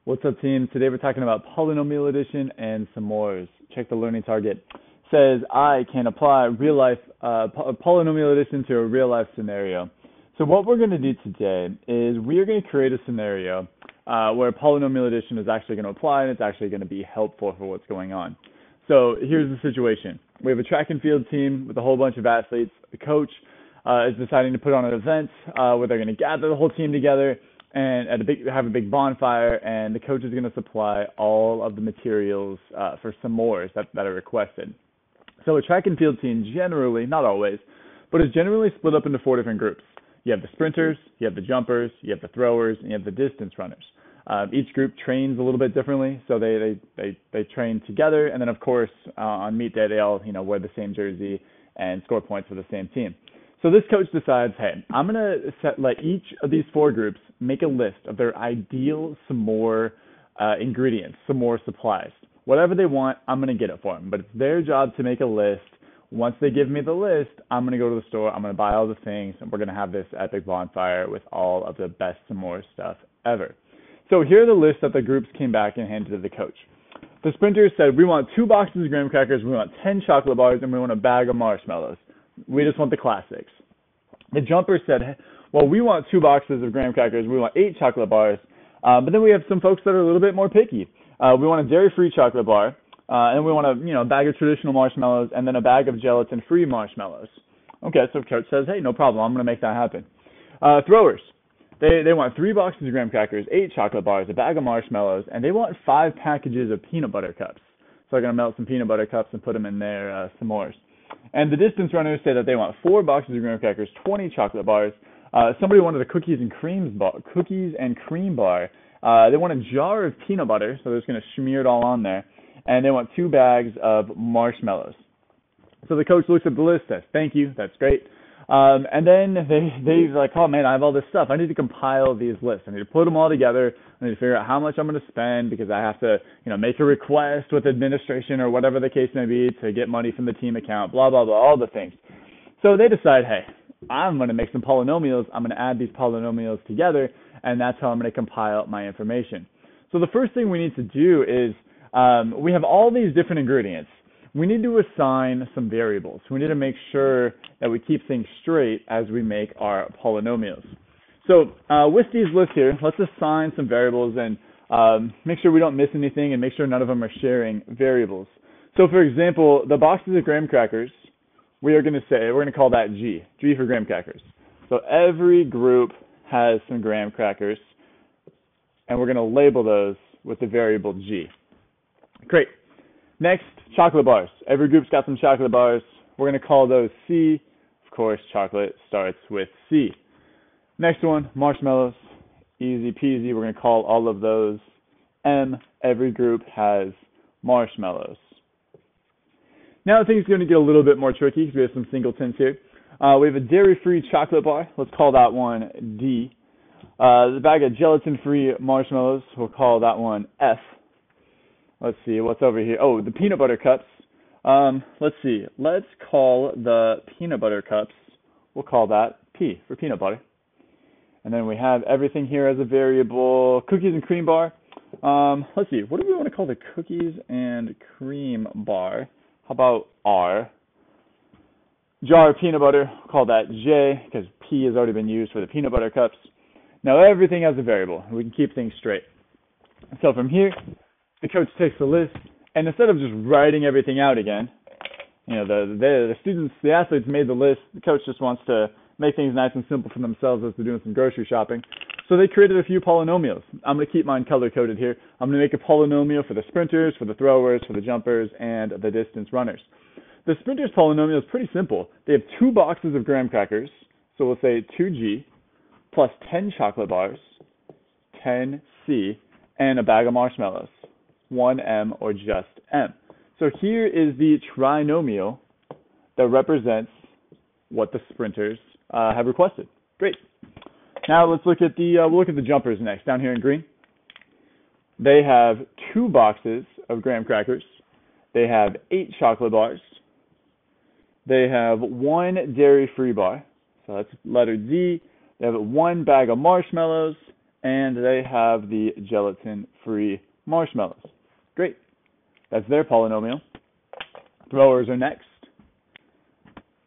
What's up, team? Today we're talking about polynomial addition and some more. Check the learning target. Says I can apply polynomial addition to a real life scenario. So what we're going to do today is we are going to create a scenario where polynomial addition is actually going to apply and it's actually going to be helpful for what's going on. So here's the situation. We have a track and field team with a whole bunch of athletes. The coach is deciding to put on an event where they're going to gather the whole team together and have a big bonfire, and the coach is going to supply all of the materials for some more that are requested. So a track and field team generally, not always, but is generally split up into 4 different groups. You have the sprinters, you have the jumpers, you have the throwers, and you have the distance runners. Each group trains a little bit differently, so they train together, and then of course on meet day they all wear the same jersey and score points for the same team. So this coach decides, hey, I'm going to let each of these 4 groups make a list of their ideal some more ingredients, some more supplies. Whatever they want, I'm going to get it for them. But it's their job to make a list. Once they give me the list, I'm going to go to the store, I'm going to buy all the things, and we're going to have this epic bonfire with all of the best some more stuff ever. So here are the lists that the groups came back and handed to the coach. The sprinters said, we want 2 boxes of graham crackers, we want 10 chocolate bars, and we want a bag of marshmallows. We just want the classics. The jumpers said, well, we want 2 boxes of graham crackers, we want 8 chocolate bars, but then we have some folks that are a little bit more picky. We want a dairy-free chocolate bar, and we want a bag of traditional marshmallows, and then a bag of gelatin-free marshmallows. Okay, so coach says, hey, no problem, I'm going to make that happen. Throwers, they want 3 boxes of graham crackers, 8 chocolate bars, a bag of marshmallows, and they want 5 packages of peanut butter cups. So they're going to melt some peanut butter cups and put them in their s'mores. And the distance runners say that they want 4 boxes of graham crackers, 20 chocolate bars. Somebody wanted a cookies and cream bar. They want a jar of peanut butter, so they're just going to smear it all on there. And they want 2 bags of marshmallows. So the coach looks at the list, says, thank you, that's great. And then they're like, oh man, I have all this stuff. I need to compile these lists. I need to put them all together. I need to figure out how much I'm going to spend because I have to, make a request with administration or whatever the case may be to get money from the team account, blah, blah, blah, all the things. So they decide, hey, I'm going to make some polynomials. I'm going to add these polynomials together, and that's how I'm going to compile my information. So the first thing we need to do is we have all these different ingredients. We need to assign some variables. We need to make sure that we keep things straight as we make our polynomials. So with these lists here, let's assign some variables and make sure we don't miss anything and make sure none of them are sharing variables. So for example, the boxes of graham crackers, we're going to call that G for graham crackers. So every group has some graham crackers, and we're going to label those with the variable G. Great. Next, chocolate bars. Every group's got some chocolate bars. We're going to call those C. Of course, chocolate starts with C. Next one, marshmallows. Easy peasy. We're going to call all of those M. Every group has marshmallows. Now things are going to get a little bit more tricky because we have some singletons here. We have a dairy-free chocolate bar. Let's call that one D. The bag of gelatin-free marshmallows, we'll call that one F. Let's see, what's over here? Oh, the peanut butter cups. Let's see. Let's call the peanut butter cups, we'll call that P for peanut butter. And then we have everything here as a variable. Cookies and cream bar. Let's see, what do we want to call the cookies and cream bar? How about R? Jar of peanut butter, we'll call that J because P has already been used for the peanut butter cups. Now everything has a variable. We can keep things straight. So from here, the coach takes the list, and instead of just writing everything out again, the students, the athletes made the list. The coach just wants to make things nice and simple for themselves as they're doing some grocery shopping. So they created a few polynomials. I'm going to keep mine color-coded here. I'm going to make a polynomial for the sprinters, for the throwers, for the jumpers, and the distance runners. The sprinters polynomial is pretty simple. They have 2 boxes of graham crackers, so we'll say 2G, plus 10 chocolate bars, 10C, and a bag of marshmallows. 1M or just M. So here is the trinomial that represents what the sprinters have requested. Great. Now let's look at the jumpers next. Down here in green, they have 2 boxes of graham crackers. They have 8 chocolate bars. They have 1 dairy-free bar. So that's letter D. They have 1 bag of marshmallows and they have the gelatin-free marshmallows. Great. That's their polynomial. Throwers are next.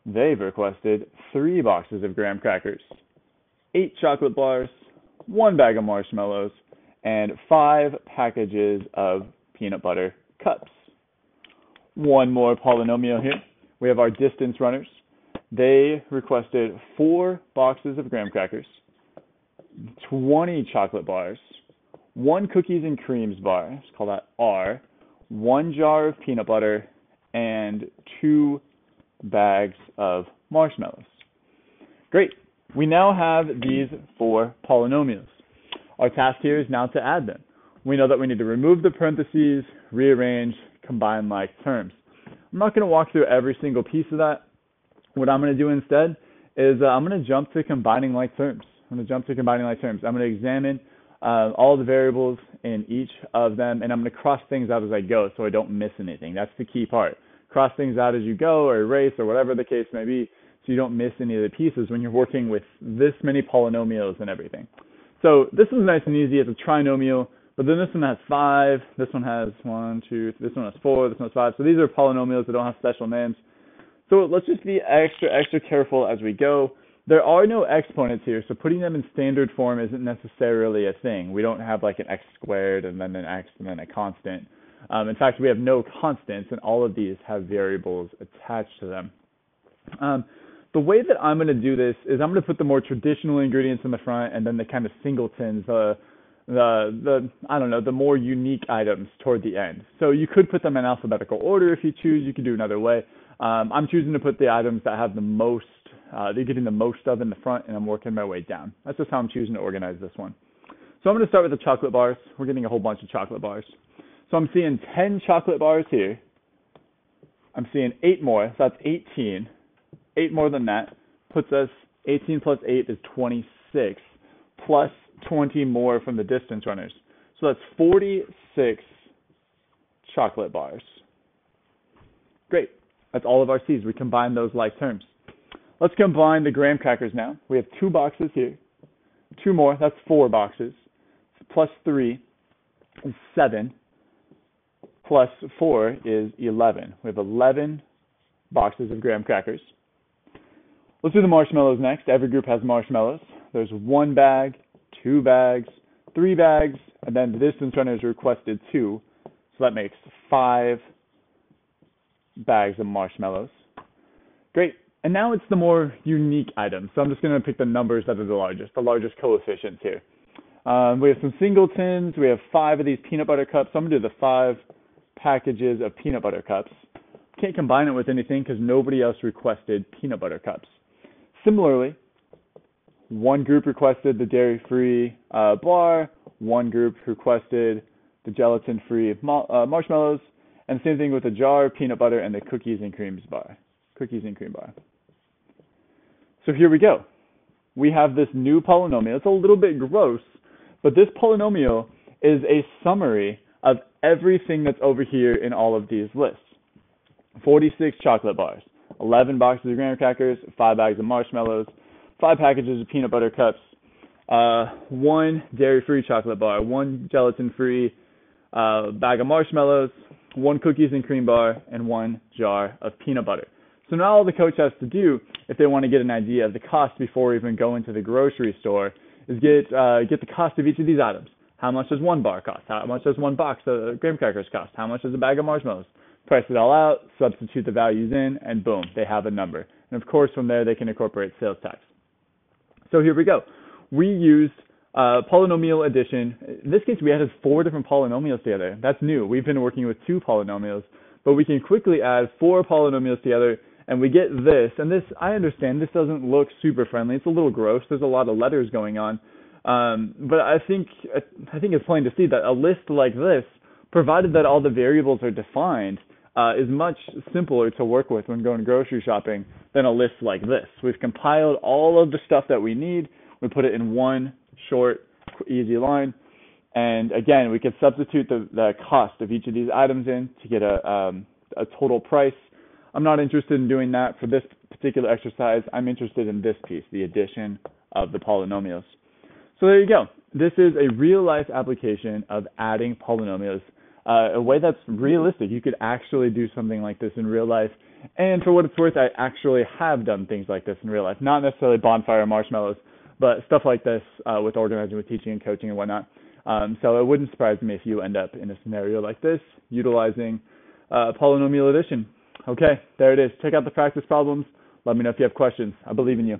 They've requested 3 boxes of graham crackers, 8 chocolate bars, 1 bag of marshmallows, and 5 packages of peanut butter cups. One more polynomial here. We have our distance runners. They requested 4 boxes of graham crackers, 20 chocolate bars, 1 cookies and creams bar, let's call that R, 1 jar of peanut butter, and 2 bags of marshmallows. Great. We now have these 4 polynomials. Our task here is now to add them. We know that we need to remove the parentheses, rearrange, combine like terms. I'm not going to walk through every single piece of that. What I'm going to do instead is I'm going to jump to combining like terms. I'm going to examine all the variables in each of them, and I'm going to cross things out as I go so I don't miss anything. That's the key part. Cross things out as you go, or erase, or whatever the case may be, so you don't miss any of the pieces when you're working with this many polynomials and everything. So this is nice and easy. It's a trinomial, but then this one has 5, this one has 1, 2, this one has 4, this one has 5. So these are polynomials that don't have special names. So let's just be extra careful as we go. There are no exponents here, so putting them in standard form isn't necessarily a thing. We don't have like an x squared and then an x and then a constant. In fact, we have no constants, and all of these have variables attached to them. The way that I'm going to do this is I'm going to put the more traditional ingredients in the front, and then the kind of singletons, I don't know, the more unique items toward the end. So you could put them in alphabetical order if you choose. You could do another way. I'm choosing to put the items that have the most, they're getting the most of in the front, and I'm working my way down. That's just how I'm choosing to organize this one. So I'm going to start with the chocolate bars. We're getting a whole bunch of chocolate bars. So I'm seeing 10 chocolate bars here. I'm seeing 8 more, so that's 18. 8 more than that puts us, 18 plus 8 is 26, plus 20 more from the distance runners. So that's 46 chocolate bars. Great. That's all of our C's. We combine those like terms. Let's combine the graham crackers now. We have 2 boxes here. 2 more, that's 4 boxes. Plus 3 is 7. Plus 4 is 11. We have 11 boxes of graham crackers. Let's do the marshmallows next. Every group has marshmallows. There's 1 bag, 2 bags, 3 bags, and then the distance runners requested 2. So that makes 5 bags of marshmallows. Great. And now it's the more unique items. So I'm just going to pick the numbers that are the largest coefficients here. We have some singletons. We have 5 of these peanut butter cups. So I'm going to do the 5 packages of peanut butter cups. Can't combine it with anything because nobody else requested peanut butter cups. Similarly, one group requested the dairy-free bar, one group requested the gelatin-free marshmallows, and same thing with the jar of peanut butter and the cookies and cream bar. So here we go. We have this new polynomial. It's a little bit gross, but this polynomial is a summary of everything that's over here in all of these lists. 46 chocolate bars, 11 boxes of graham crackers, 5 bags of marshmallows, 5 packages of peanut butter cups, 1 dairy-free chocolate bar, 1 gelatin-free bag of marshmallows, 1 cookies and cream bar, and 1 jar of peanut butter. So now all the coach has to do, if they want to get an idea of the cost before even going to the grocery store, is get the cost of each of these items. How much does 1 bar cost? How much does 1 box of graham crackers cost? How much does a bag of marshmallows? Price it all out, substitute the values in, and boom, they have a number. And of course, from there, they can incorporate sales tax. So here we go. We used polynomial addition. In this case, we added 4 different polynomials together. That's new. We've been working with 2 polynomials, but we can quickly add 4 polynomials together, and we get this. And this, I understand, this doesn't look super friendly. It's a little gross. There's a lot of letters going on. But I think it's plain to see that a list like this, provided that all the variables are defined, is much simpler to work with when going grocery shopping than a list like this. We've compiled all of the stuff that we need. We put it in one short, easy line. And again, we can substitute the cost of each of these items in to get a total price. I'm not interested in doing that for this particular exercise. I'm interested in this piece, the addition of the polynomials. So there you go. This is a real-life application of adding polynomials, a way that's realistic. You could actually do something like this in real life. And for what it's worth, I actually have done things like this in real life. Not necessarily bonfire marshmallows, but stuff like this with organizing, with teaching and coaching and whatnot. So it wouldn't surprise me if you end up in a scenario like this, utilizing polynomial addition. Okay, there it is. Check out the practice problems. Let me know if you have questions. I believe in you.